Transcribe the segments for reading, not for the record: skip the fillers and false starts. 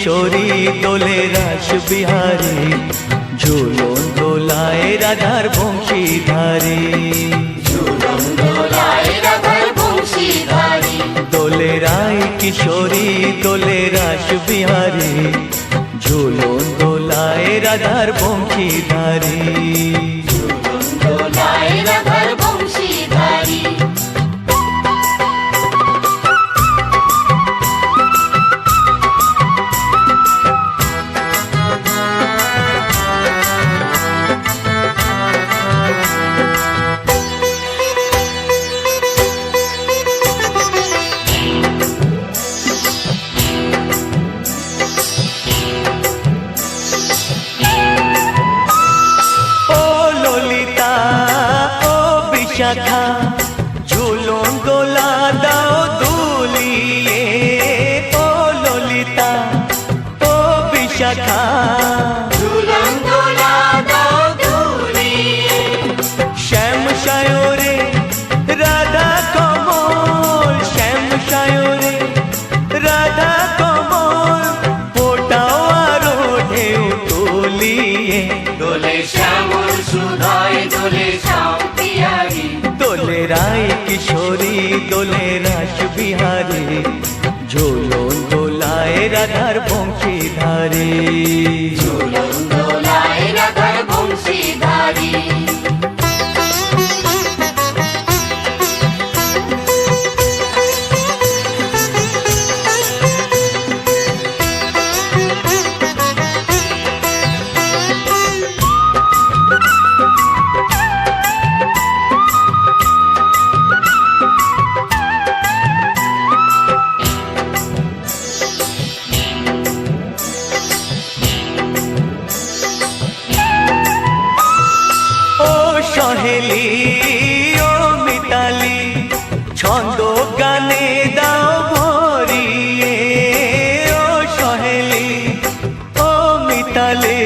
কিশোরী দোলে রাস বিহারী, ঝুলন দোলায় রাধার বংশীধারী। ঝুলন দোলায় রাধার বংশীধারী। দোলে রায় কিশোরী দোলে রাস বিহারী, ঝুলন দোলায় রাধার বংশীধারী। ঝুলন দোলায় রাধার বংশীধারী। শাখা ঝুলন দোলা দাও দুলিয়ে, ও ললিতা ও বিশাখা। ঝুলন দোলা দাও দুলিয়ে। শ্যাম সায়রে রাধা কমল, শ্যাম সায়রে রাধা কমল, ফোটাও আরো ঢেউ তুলিয়ে। দোলে শ্যামল সুধায় দোলে শ্যাম পিয়ারী। দোলে রায় কিশোরী দোলে রাস বিহারী, ঝুলন দোলায় রাধার বংশীধারী। ঝুলন দোলায় রাধার বংশীধারী। সহেলি ও মিতালি ছন্দ গানে দাও ভরিয়ে, ও সহেলি ও মিতালি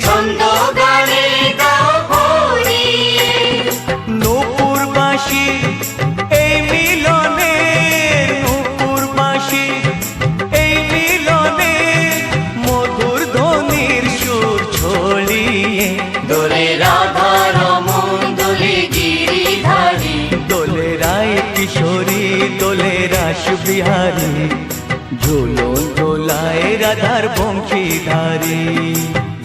ছন্দ গানে দাও ভরিয়ে। নূপুর বাঁশি এই মিলনে, নূপুর বাঁশি এই মিলনে, মধুর ধ্বনির সুর ছড়িয়ে। দোলে রাধা রমন দোলে গিরিধারী। দোলে রায় কিশোরী দোলে রাস বিহারী, ঝুলন দোলায় রাধার বংশীধারী।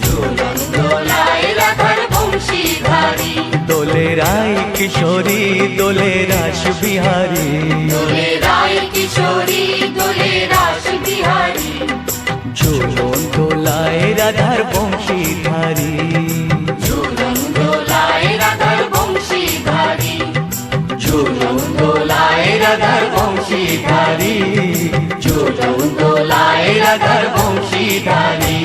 ঝুলন দোলায় রাধার বংশীধারী। দোলে রায় কিশোরী দোলে রাস বিহারী, দোলে রায় কিশোরী দোলে রাস বিহারী। ঝুলন দোলায় রাধার বংশীধারী। ঝুলন দোলায় রাধার বংশীধারী। ঝুলন দোলায় রাধার বংশীধারী। ঝুলন দোলায় রাধার বংশীধারী।